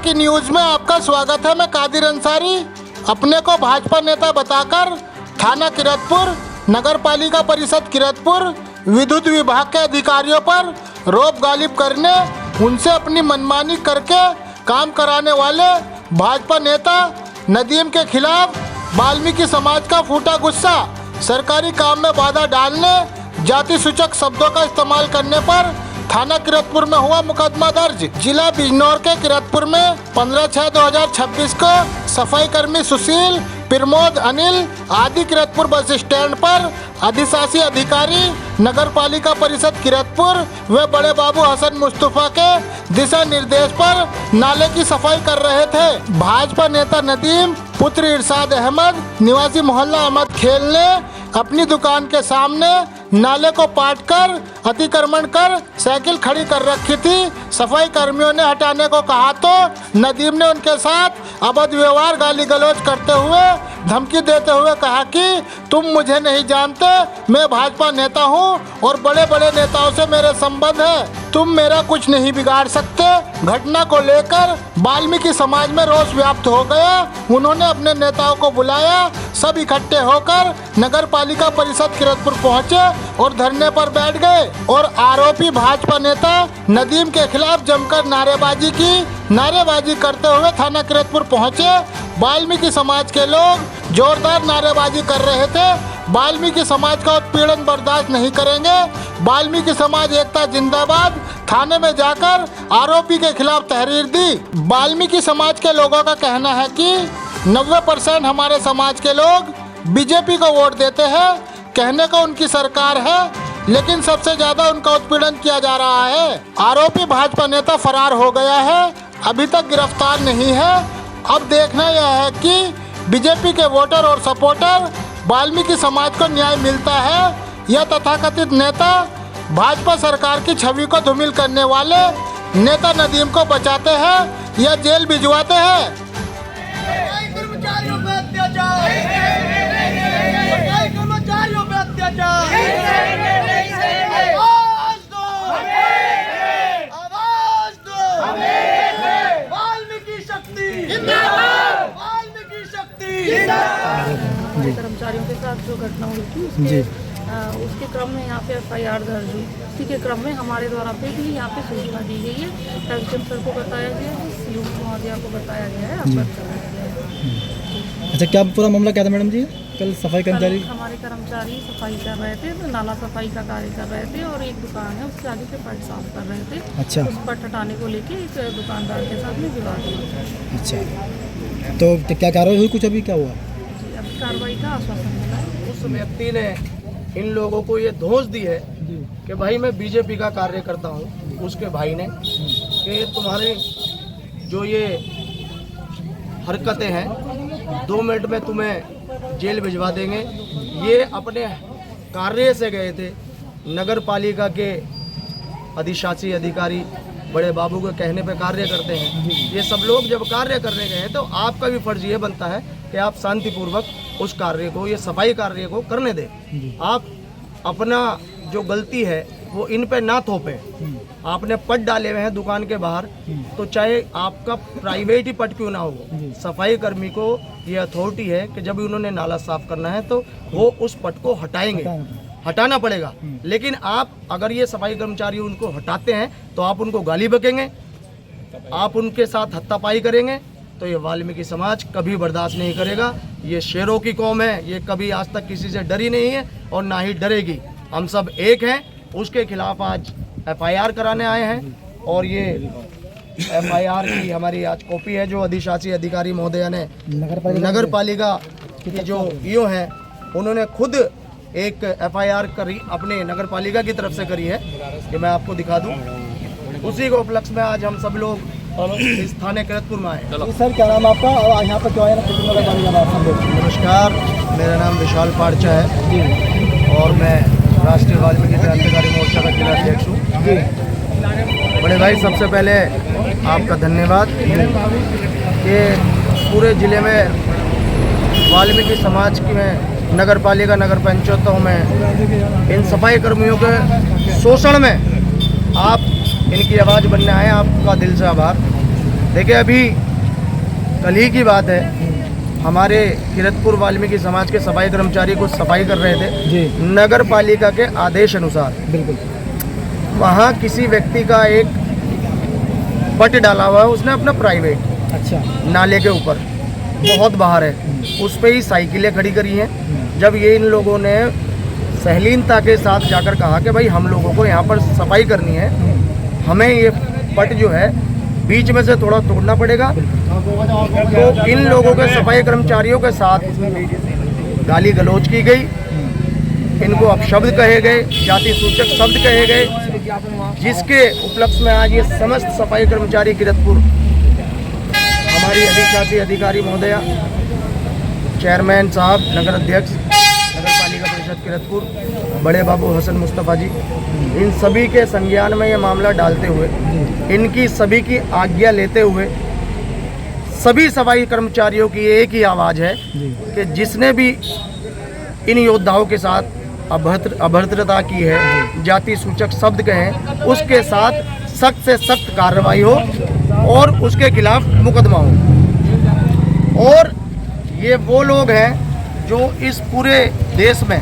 की न्यूज में आपका स्वागत है। मैं कादिर अंसारी। अपने को भाजपा नेता बताकर थाना किरतपुर, नगर पालिका परिषद किरतपुर, विद्युत विभाग के अधिकारियों पर रोब गालिब करने, उनसे अपनी मनमानी करके काम कराने वाले भाजपा नेता नदीम के खिलाफ वाल्मीकि समाज का फूटा गुस्सा। सरकारी काम में बाधा डालने, जाति सूचक शब्दों का इस्तेमाल करने पर थाना किरतपुर में हुआ मुकदमा दर्ज। जिला बिजनौर के किरतपुर में 15/6/2026 को सफाई कर्मी सुशील, प्रमोद, अनिल आदि किरतपुर बस स्टैंड पर अधिशासी अधिकारी नगर पालिका परिषद किरतपुर व बड़े बाबू हसन मुस्तफा के दिशा निर्देश पर नाले की सफाई कर रहे थे। भाजपा नेता नदीम पुत्र इरशाद अहमद निवासी मोहल्ला अहमद खेल ने अपनी दुकान के सामने नाले को पाटकर अतिक्रमण कर साइकिल खड़ी कर रखी थी। सफाई कर्मियों ने हटाने को कहा तो नदीम ने उनके साथ अभद्र व्यवहार, गाली गलौज करते हुए धमकी देते हुए कहा कि तुम मुझे नहीं जानते, मैं भाजपा नेता हूं और बड़े बड़े नेताओं से मेरे संबंध है, तुम मेरा कुछ नहीं बिगाड़ सकते। घटना को लेकर वाल्मीकि समाज में रोष व्याप्त हो गया। उन्होंने अपने नेताओं को बुलाया, सब इकट्ठे होकर नगर पालिका परिषद किरतपुर पहुंचे और धरने पर बैठ गए और आरोपी भाजपा नेता नदीम के खिलाफ जमकर नारेबाजी करते हुए थाना किरतपुर पहुंचे। वाल्मीकि समाज के लोग जोरदार नारेबाजी कर रहे थे। वाल्मीकि समाज का उत्पीड़न बर्दाश्त नहीं करेंगे, वाल्मीकि समाज एकता जिंदाबाद। थाने में जाकर आरोपी के खिलाफ तहरीर दी। वाल्मीकि समाज के लोगों का कहना है कि 90% हमारे समाज के लोग बीजेपी को वोट देते हैं। कहने को उनकी सरकार है, लेकिन सबसे ज्यादा उनका उत्पीड़न किया जा रहा है। आरोपी भाजपा नेता फरार हो गया है, अभी तक गिरफ्तार नहीं है। अब देखना यह है कि बीजेपी के वोटर और सपोर्टर वाल्मीकि समाज को न्याय मिलता है या तथाकथित नेता भाजपा सरकार की छवि को धूमिल करने वाले नेता नदीम को बचाते हैं या जेल भिजवाते हैं। कर्मचारियों के साथ जो घटना हुई थी उसके क्रम में यहाँ पे FIR दर्ज हुई। उसी के क्रम में हमारे द्वारा पे भी यहाँ पे सूचना दी गई है। कलेक्टर सर को बताया गया है, CU महोदया को बताया गया है, अवगत कराया गया है। अच्छा, क्या पूरा मामला क्या था मैडम जी? कल सफाई कर्मचारी हमारे कर्मचारी सफाई कर रहे थे, तो नाला सफाई का कार्य कर रहे थे और एक दुकान है उसके आगे से पट साफ कर रहे थे। अच्छा, उस पट हटाने को लेके एक दुकानदार के साथ में विवाद हुआ। अच्छा, तो क्या कार्रवाई हुई? कुछ अभी क्या हुआ? अभी कार्रवाई का आश्वासन मिला है। उस व्यक्ति ने इन लोगों को ये धौंस दी है कि भाई मैं बीजेपी का कार्य करता हूँ, उसके भाई ने, कि तुम्हारे जो ये हरकतें हैं 2 मिनट में तुम्हें जेल भिजवा देंगे। ये अपने कार्य से गए थे, नगर पालिका के अधिशासी अधिकारी बड़े बाबू के कहने पे कार्य करते हैं। ये सब लोग जब कार्य करने गए हैं तो आपका भी फर्ज ये बनता है कि आप शांतिपूर्वक उस कार्य को, ये सफाई कार्य को करने दें। आप अपना जो गलती है वो इन पे ना थोपें। आपने पट डाले हुए हैं दुकान के बाहर, तो चाहे आपका प्राइवेट ही पट क्यों ना हो, सफाई कर्मी को ये अथॉरिटी है कि जब उन्होंने नाला साफ करना है तो वो उस पट को हटाना पड़ेगा। लेकिन आप अगर ये सफाई कर्मचारी उनको हटाते हैं तो आप उनको गाली बकेंगे, आप उनके साथ हत्तापाई करेंगे, तो ये वाल्मीकि समाज कभी बर्दाश्त नहीं करेगा। ये शेरों की कौम है, ये कभी आज तक किसी से डरी नहीं है और ना ही डरेगी। हम सब एक हैं। उसके खिलाफ आज FIR कराने आए हैं और ये FIR की हमारी आज कॉपी है जो अधिशासी अधिकारी महोदया ने नगर पालिका की जो EO हैं उन्होंने खुद एक FIR करी, अपने नगर पालिका की तरफ से करी है, कि मैं आपको दिखा दूं। उसी को उपलक्ष्य में आज हम सब लोग इस थाने किरतपुर में आए। सर, क्या नाम आपका और यहाँ पर क्यों आए? नमस्कार, मेरा नाम विशाल पारचा है और मैं राष्ट्रीय वाल्मीकि क्रांतिकारी मोर्चा का जिला अध्यक्ष हूँ। बड़े भाई, सबसे पहले आपका धन्यवाद कि पूरे ज़िले में वाल्मीकि समाज की में नगर पालिका, नगर पंचायतों में इन सफाई कर्मियों के शोषण में आप इनकी आवाज़ बनने आए। आपका दिल से आभार। देखिए अभी कल ही की बात है, हमारे किरतपुर वाल्मीकि समाज के सफाई कर्मचारी कुछ सफाई कर रहे थे जी नगर पालिका के आदेश अनुसार। बिल्कुल। वहाँ किसी व्यक्ति का एक बट डाला हुआ है, उसने अपना प्राइवेट अच्छा। नाले के ऊपर बहुत बाहर है, उस पे ही साइकिलें खड़ी करी हैं। जब ये इन लोगों ने सहलीनता के साथ जाकर कहा कि भाई हम लोगों को यहाँ पर सफाई करनी है, हमें ये पट जो है बीच में से थोड़ा तोड़ना पड़ेगा, तो इन लोगों के सफाई कर्मचारियों के साथ गाली गलौज की गई, इनको अपशब्द कहे गए, जाति सूचक शब्द कहे गए, जिसके उपलक्ष्य में आज ये समस्त सफाई कर्मचारी किरतपुर, हमारी अधिशासी अधिकारी महोदया, चेयरमैन साहब, नगर अध्यक्ष नगर पालिका परिषद किरतपुर बड़े बाबू हसन मुस्तफ़ा जी, इन सभी के संज्ञान में ये मामला डालते हुए, इनकी सभी की आज्ञा लेते हुए, सभी सफाई कर्मचारियों की एक ही आवाज़ है कि जिसने भी इन योद्धाओं के साथ अभद्रता की है, जाति सूचक शब्द कहें, उसके साथ सख्त से सख्त कार्रवाई हो और उसके खिलाफ मुकदमा हो। और ये वो लोग हैं जो इस पूरे देश में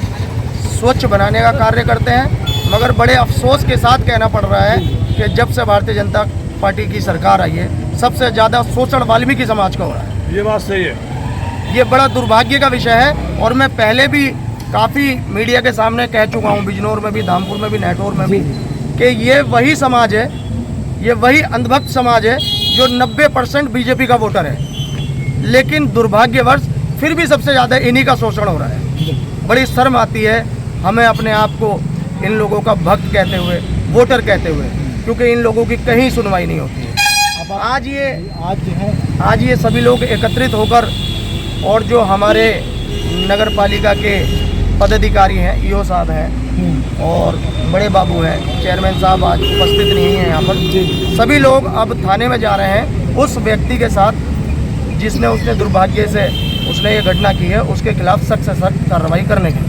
स्वच्छ बनाने का कार्य करते हैं, मगर बड़े अफसोस के साथ कहना पड़ रहा है कि जब से भारतीय जनता पार्टी की सरकार आई है, सबसे ज़्यादा शोषण वाल्मीकि समाज का हो रहा है। ये बात सही है। ये बड़ा दुर्भाग्य का विषय है और मैं पहले भी काफ़ी मीडिया के सामने कह चुका हूँ, बिजनौर में भी, धामपुर में भी, नेटौर में भी, कि ये वही समाज है, ये वही अंधभक्त समाज है जो 90% बीजेपी का वोटर है, लेकिन दुर्भाग्यवश फिर भी सबसे ज़्यादा इन्हीं का शोषण हो रहा है। बड़ी शर्म आती है हमें अपने आप को इन लोगों का भक्त कहते हुए, वोटर कहते हुए, क्योंकि इन लोगों की कहीं सुनवाई नहीं होती है। आज ये सभी लोग एकत्रित होकर, और जो हमारे नगर पालिका के पदाधिकारी हैं, ईओ साहब हैं और बड़े बाबू हैं, चेयरमैन साहब आज उपस्थित नहीं हैं यहाँ पर, सभी लोग अब थाने में जा रहे हैं उस व्यक्ति के साथ जिसने उसने दुर्भाग्य से उसने ये घटना की है, उसके खिलाफ सख्त से सख्त कार्रवाई करने की।